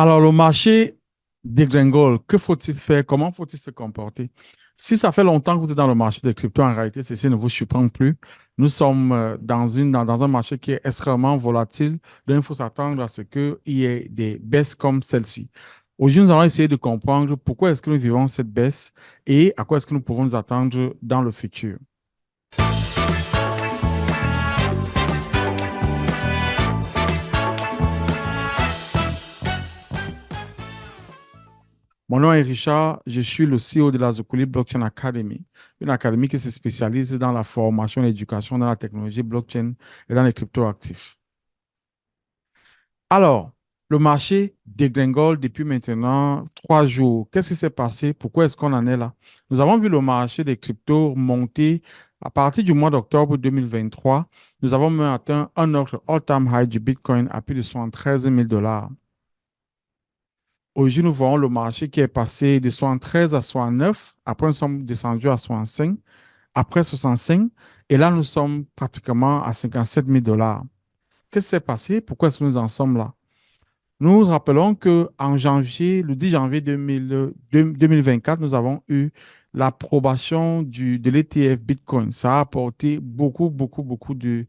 Alors, le marché dégringole. Que faut-il faire? Comment faut-il se comporter? Si ça fait longtemps que vous êtes dans le marché des cryptos, en réalité, ceci ne vous surprend plus. Nous sommes dans un marché qui est extrêmement volatile. Donc, il faut s'attendre à ce qu'il y ait des baisses comme celle-ci. Aujourd'hui, nous allons essayer de comprendre pourquoi est-ce que nous vivons cette baisse et à quoi est-ce que nous pouvons nous attendre dans le futur. Mon nom est Richard, je suis le CEO de la Zocoli Blockchain Academy, une académie qui se spécialise dans la formation et l'éducation dans la technologie blockchain et dans les cryptoactifs. Alors, le marché dégringole depuis maintenant 3 jours. Qu'est-ce qui s'est passé? Pourquoi est-ce qu'on en est là? Nous avons vu le marché des cryptos monter à partir du mois d'octobre 2023. Nous avons même atteint un autre all-time high du Bitcoin à plus de 73 000 dollars. Aujourd'hui, nous voyons le marché qui est passé de 73 à 69. Après, nous sommes descendus à 65. Après 65. Et là, nous sommes pratiquement à 57 000 dollars. Qu'est-ce qui s'est passé? Pourquoi est-ce que nous en sommes là? Nous rappelons qu'en janvier, le 10 janvier 2024, nous avons eu l'approbation de l'ETF Bitcoin. Ça a apporté beaucoup, beaucoup, beaucoup de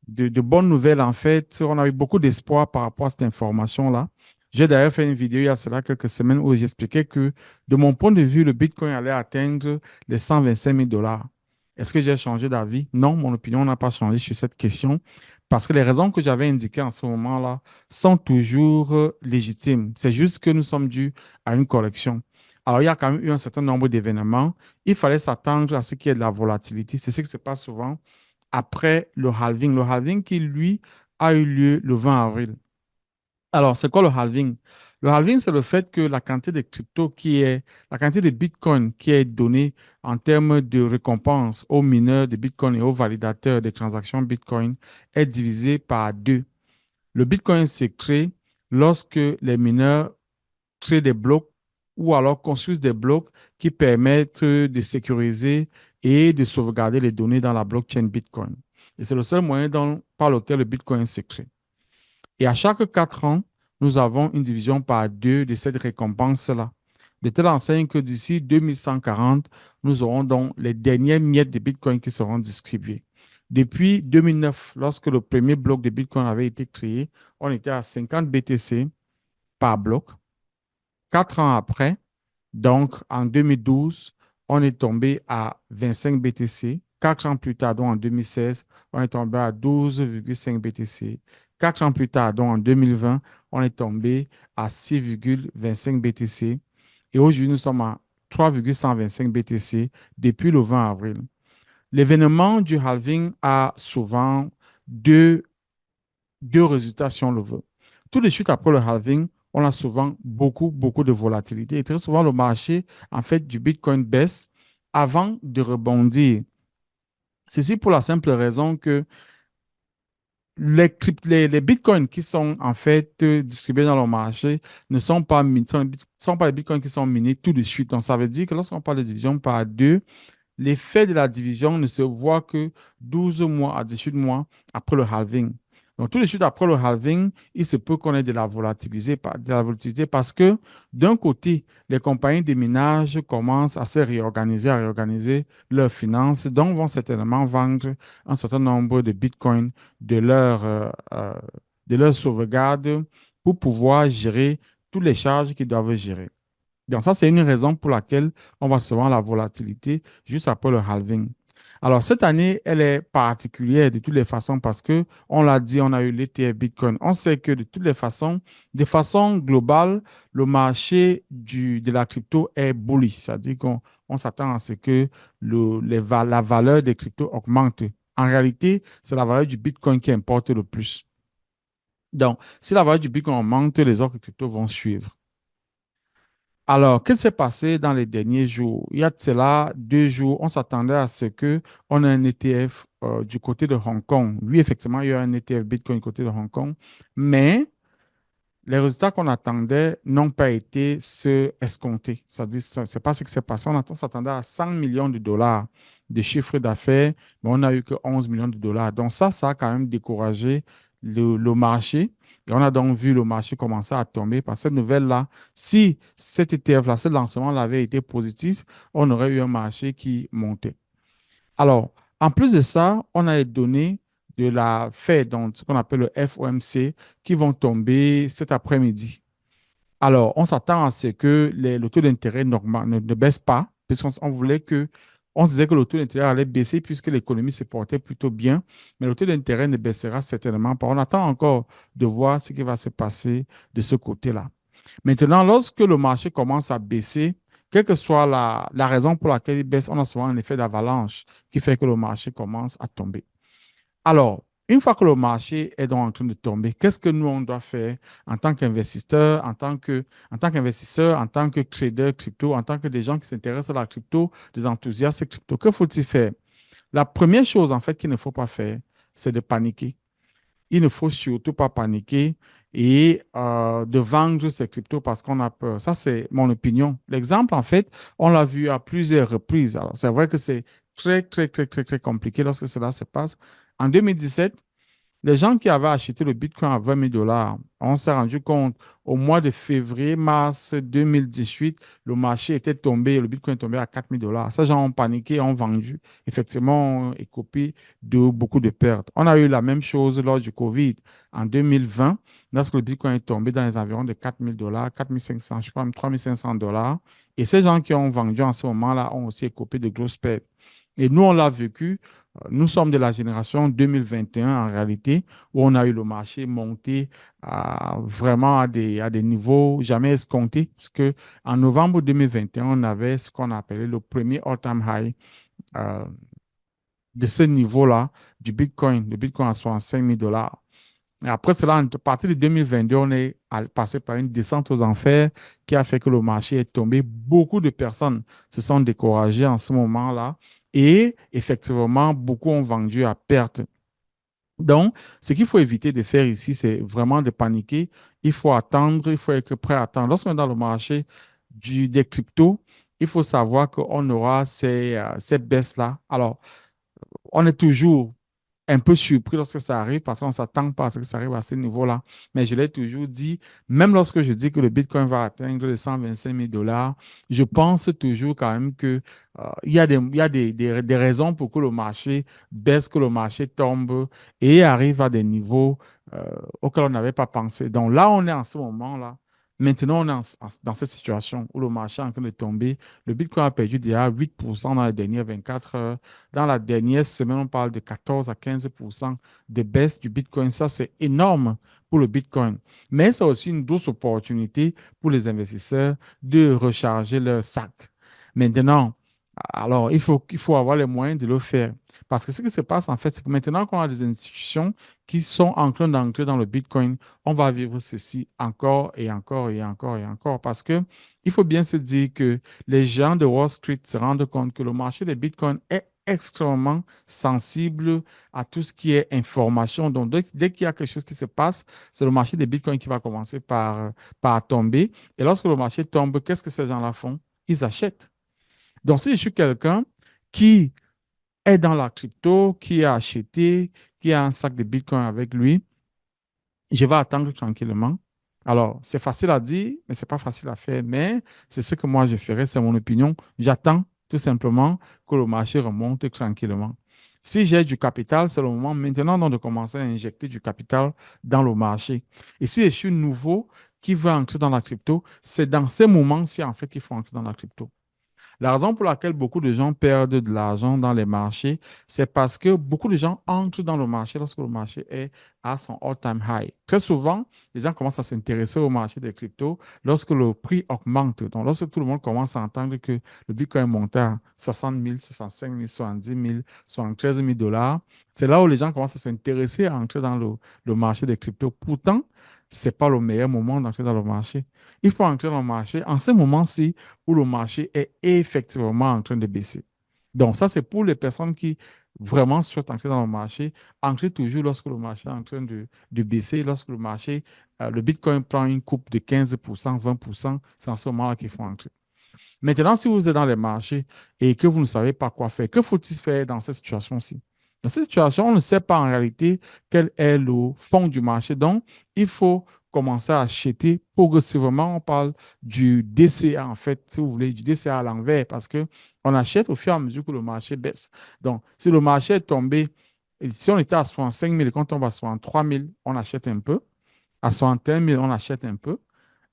bonnes nouvelles, en fait. On a eu beaucoup d'espoir par rapport à cette information-là. J'ai d'ailleurs fait une vidéo il y a cela quelques semaines où j'expliquais que, de mon point de vue, le Bitcoin allait atteindre les 125 000 dollars. Est-ce que j'ai changé d'avis? Non, mon opinion n'a pas changé sur cette question parce que les raisons que j'avais indiquées en ce moment-là sont toujours légitimes. C'est juste que nous sommes dus à une correction. Alors, il y a quand même eu un certain nombre d'événements. Il fallait s'attendre à ce qu'il y ait de la volatilité. C'est ce qui se passe souvent après le halving. Le halving qui, lui, a eu lieu le 20 avril. Alors, c'est quoi le halving? Le halving, c'est le fait que la quantité de crypto la quantité de Bitcoin qui est donnée en termes de récompense aux mineurs de Bitcoin et aux validateurs des transactions Bitcoin est divisée par deux. Le Bitcoin se crée lorsque les mineurs créent des blocs ou alors construisent des blocs qui permettent de sécuriser et de sauvegarder les données dans la blockchain Bitcoin. Et c'est le seul moyen par lequel le Bitcoin se crée. Et à chaque 4 ans, nous avons une division par deux de cette récompense-là. De telle enseigne que d'ici 2140, nous aurons donc les dernières miettes de Bitcoin qui seront distribuées. Depuis 2009, lorsque le premier bloc de Bitcoin avait été créé, on était à 50 BTC par bloc. 4 ans après, donc en 2012, on est tombé à 25 BTC. 4 ans plus tard, donc en 2016, on est tombé à 12,5 BTC. 4 ans plus tard, donc en 2020, on est tombé à 6,25 BTC. Et aujourd'hui, nous sommes à 3,125 BTC depuis le 20 avril. L'événement du halving a souvent deux, deux résultats si on le veut. Tout de suite après le halving, on a souvent beaucoup, beaucoup de volatilité. Et très souvent, le marché, en fait, du Bitcoin baisse avant de rebondir. Ceci pour la simple raison que les bitcoins qui sont en fait distribués dans le marché ne sont pas, sont pas les bitcoins qui sont minés tout de suite. Donc, ça veut dire que lorsqu'on parle de division par deux, l'effet de la division ne se voit que 12 mois à 18 mois après le halving. Donc, tout de suite après le halving, il se peut qu'on ait de la volatilité parce que d'un côté, les compagnies de minage commencent à se réorganiser, à réorganiser leurs finances, donc vont certainement vendre un certain nombre de bitcoins de de leur sauvegarde pour pouvoir gérer toutes les charges qu'ils doivent gérer. Donc, ça, c'est une raison pour laquelle on va se voir la volatilité juste après le halving. Alors, cette année, elle est particulière de toutes les façons parce que, on l'a dit, on a eu l'ETF Bitcoin. On sait que de toutes les façons, de façon globale, le marché de la crypto est bullish. C'est-à-dire qu'on s'attend à ce que la valeur des cryptos augmente. En réalité, c'est la valeur du Bitcoin qui importe le plus. Donc, si la valeur du Bitcoin augmente, les autres cryptos vont suivre. Alors, qu'est-ce qui s'est passé dans les derniers jours? Il y a de cela 2 jours, on s'attendait à ce qu'on ait un ETF du côté de Hong Kong. Oui, effectivement, il y a un ETF Bitcoin du côté de Hong Kong, mais les résultats qu'on attendait n'ont pas été ceux escomptés. C'est-à-dire, ce n'est pas ce qui s'est passé. On s'attendait à 100 millions de dollars de chiffre d'affaires, mais on n'a eu que 11 millions de dollars. Donc ça a quand même découragé le marché. Et on a donc vu le marché commencer à tomber. Par cette nouvelle-là, si cet ETF-là, ce lancement avait été positif, on aurait eu un marché qui montait. Alors, en plus de ça, on a les données de la Fed, donc ce qu'on appelle le FOMC, qui vont tomber cet après-midi. Alors, on s'attend à ce que le taux d'intérêt normal ne baisse pas, puisqu'on on voulait que, on se disait que le taux d'intérêt allait baisser puisque l'économie se portait plutôt bien, mais le taux d'intérêt ne baissera certainement pas. On attend encore de voir ce qui va se passer de ce côté-là. Maintenant, lorsque le marché commence à baisser, quelle que soit la raison pour laquelle il baisse, on a souvent un effet d'avalanche qui fait que le marché commence à tomber. Alors, une fois que le marché est donc en train de tomber, qu'est-ce que nous, on doit faire en tant qu'investisseur, en tant qu'investisseur, en tant que trader crypto, en tant que des gens qui s'intéressent à la crypto, des enthousiastes crypto? Que faut-il faire? La première chose, en fait, qu'il ne faut pas faire, c'est de paniquer. Il ne faut surtout pas paniquer et de vendre ces cryptos parce qu'on a peur. Ça, c'est mon opinion. L'exemple, en fait, on l'a vu à plusieurs reprises. Alors, c'est vrai que c'est très, très, très, très, très compliqué lorsque cela se passe. En 2017, les gens qui avaient acheté le Bitcoin à 20 000 dollars, on s'est rendu compte au mois de février, mars 2018, le marché était tombé, le Bitcoin est tombé à 4 000 dollars. Ces gens ont paniqué, ont vendu, effectivement, ont écopé de beaucoup de pertes. On a eu la même chose lors du Covid en 2020, lorsque le Bitcoin est tombé dans les environs de 4 000 dollars, 4 500, je crois même 3 500 dollars. Et ces gens qui ont vendu en ce moment-là ont aussi écopé de grosses pertes. Et nous, on l'a vécu. Nous sommes de la génération 2021 en réalité, où on a eu le marché monter vraiment à des niveaux jamais escomptés, puisque en novembre 2021, on avait ce qu'on appelait le premier all-time high euh, de ce niveau-là du Bitcoin, le Bitcoin à 65 000 dollars. Et après cela, à partir de 2022, on est passé par une descente aux enfers qui a fait que le marché est tombé. Beaucoup de personnes se sont découragées en ce moment-là et effectivement, beaucoup ont vendu à perte. Donc, ce qu'il faut éviter de faire ici, c'est vraiment de paniquer. Il faut attendre, il faut être prêt à attendre. Lorsqu'on est dans le marché des cryptos, il faut savoir qu'on aura ces baisses-là. Alors, on est toujours un peu surpris lorsque ça arrive parce qu'on ne s'attend pas à ce que ça arrive à ce niveau-là. Mais je l'ai toujours dit, même lorsque je dis que le Bitcoin va atteindre les 125 000 dollars, je pense toujours quand même que, il y a des raisons pour que le marché baisse, que le marché tombe et arrive à des niveaux euh, auxquels on n'avait pas pensé. Donc là, on est en ce moment-là. Maintenant, on est dans cette situation où le marché est en train de tomber. Le Bitcoin a perdu déjà 8% dans les dernières 24 heures. Dans la dernière semaine, on parle de 14 à 15% de baisse du Bitcoin. Ça, c'est énorme pour le Bitcoin. Mais c'est aussi une grosse opportunité pour les investisseurs de recharger leur sac. Maintenant, alors, il faut avoir les moyens de le faire. Parce que ce qui se passe, en fait, c'est que maintenant qu'on a des institutions qui sont en train d'entrer dans le Bitcoin, on va vivre ceci encore et encore et encore et encore. Parce que il faut bien se dire que les gens de Wall Street se rendent compte que le marché des Bitcoin est extrêmement sensible à tout ce qui est information. Donc, dès qu'il y a quelque chose qui se passe, c'est le marché des Bitcoins qui va commencer par tomber. Et lorsque le marché tombe, qu'est-ce que ces gens-là font? Ils achètent. Donc, si je suis quelqu'un qui est dans la crypto, qui a acheté, qui a un sac de Bitcoin avec lui, je vais attendre tranquillement. Alors, c'est facile à dire, mais c'est pas facile à faire. Mais c'est ce que moi je ferais, c'est mon opinion. J'attends tout simplement que le marché remonte tranquillement. Si j'ai du capital, c'est le moment maintenant donc, de commencer à injecter du capital dans le marché. Et si je suis nouveau qui veut entrer dans la crypto, c'est dans ces moments-ci en fait qu'il faut entrer dans la crypto. La raison pour laquelle beaucoup de gens perdent de l'argent dans les marchés, c'est parce que beaucoup de gens entrent dans le marché lorsque le marché est à son all-time high. Très souvent, les gens commencent à s'intéresser au marché des cryptos lorsque le prix augmente. Donc, lorsque tout le monde commence à entendre que le Bitcoin monte à 60 000, 65 000, 70 000, 73 000 dollars, c'est là où les gens commencent à s'intéresser à entrer dans le marché des cryptos. Pourtant, ce n'est pas le meilleur moment d'entrer dans le marché. Il faut entrer dans le marché en ce moment-ci où le marché est effectivement en train de baisser. Donc, ça, c'est pour les personnes qui vraiment souhaitent entrer dans le marché. Entrez toujours lorsque le marché est en train de baisser, lorsque le marché, le Bitcoin prend une coupe de 15%, 20%, c'est en ce moment-là qu'il faut entrer. Maintenant, si vous êtes dans les marchés et que vous ne savez pas quoi faire, que faut-il faire dans cette situation-ci? Dans cette situation, on ne sait pas en réalité quel est le fond du marché. Donc, il faut commencer à acheter progressivement. On parle du DCA, en fait, si vous voulez, du DCA à l'envers, parce que on achète au fur et à mesure que le marché baisse. Donc, si le marché est tombé, et si on était à 65 000 et qu'on tombe à 63 000, on achète un peu. À 61 000, on achète un peu.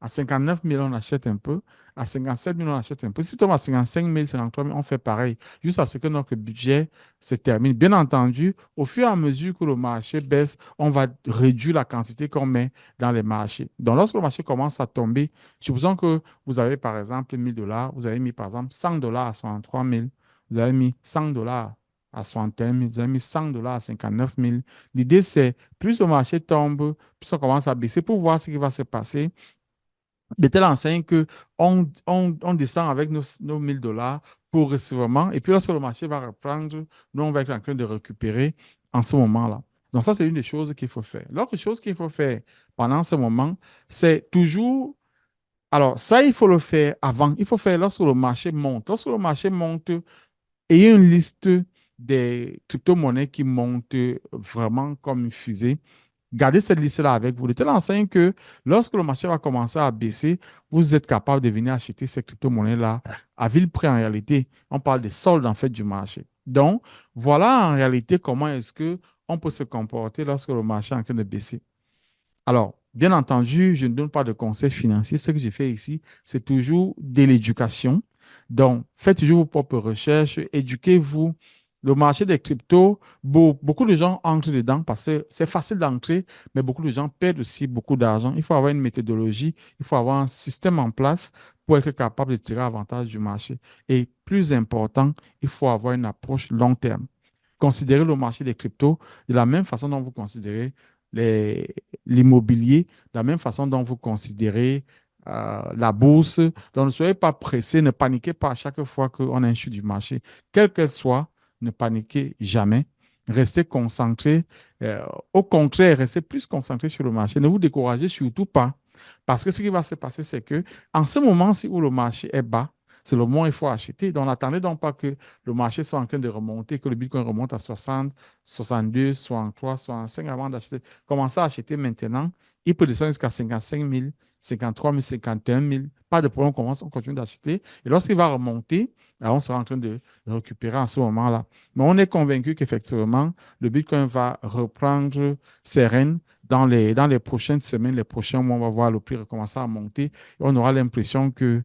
À 59 000, on achète un peu. À 57 000, on achète un peu. Si on tombe à 55 000, 53 000, on fait pareil, juste à ce que notre budget se termine. Bien entendu, au fur et à mesure que le marché baisse, on va réduire la quantité qu'on met dans les marchés. Donc, lorsque le marché commence à tomber, supposons que vous avez par exemple 1 000 dollars, vous avez mis par exemple 100 dollars à 63 000, vous avez mis 100 dollars à 61 000, vous avez mis 100 dollars à 59 000. L'idée, c'est plus le marché tombe, plus on commence à baisser pour voir ce qui va se passer de telle enseigne que on descend avec nos 1 000 dollars progressivement. Et puis, lorsque le marché va reprendre, nous, on va être en train de récupérer en ce moment-là. Donc, ça, c'est une des choses qu'il faut faire. L'autre chose qu'il faut faire pendant ce moment, c'est toujours. Alors, ça, il faut le faire avant. Il faut faire lorsque le marché monte. Lorsque le marché monte, ayez une liste des crypto-monnaies qui montent vraiment comme une fusée. Gardez cette liste-là avec vous, de telle enseigne que lorsque le marché va commencer à baisser, vous êtes capable de venir acheter ces crypto-monnaies-là à vil prix en réalité. On parle des soldes en fait du marché. Donc, voilà en réalité comment est-ce que on peut se comporter lorsque le marché est en train de baisser. Alors, bien entendu, je ne donne pas de conseils financiers. Ce que j'ai fait ici, c'est toujours de l'éducation. Donc, faites toujours vos propres recherches, éduquez-vous. Le marché des cryptos, beaucoup de gens entrent dedans parce que c'est facile d'entrer, mais beaucoup de gens perdent aussi beaucoup d'argent. Il faut avoir une méthodologie, il faut avoir un système en place pour être capable de tirer avantage du marché. Et plus important, il faut avoir une approche long terme. Considérez le marché des cryptos de la même façon dont vous considérez les- l'immobilier, de la même façon dont vous considérez la bourse. Donc, ne soyez pas pressé, ne paniquez pas à chaque fois qu'on a une chute du marché. Quelle qu'elle soit, ne paniquez jamais. Restez concentré. Euh, Au contraire, restez plus concentré sur le marché. Ne vous découragez surtout pas. Parce que ce qui va se passer, c'est que en ce moment-ci où le marché est bas, c'est le moment où il faut acheter. Donc, n'attendez donc pas que le marché soit en train de remonter, que le Bitcoin remonte à 60, 62, 63, 65 avant d'acheter. Commencez à acheter maintenant. Il peut descendre jusqu'à 55 000, 53 000, 51 000. Pas de problème, on continue d'acheter. Et lorsqu'il va remonter, alors on sera en train de récupérer en ce moment-là. Mais on est convaincu qu'effectivement, le Bitcoin va reprendre ses rênes dans les prochaines semaines, les prochains mois. On va voir le prix recommencer à monter. Et on aura l'impression que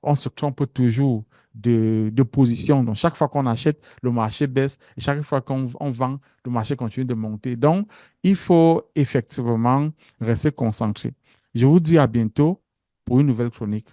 on se trompe toujours de position. Donc, chaque fois qu'on achète, le marché baisse. Et chaque fois qu'on vend, le marché continue de monter. Donc, il faut effectivement rester concentré. Je vous dis à bientôt pour une nouvelle chronique.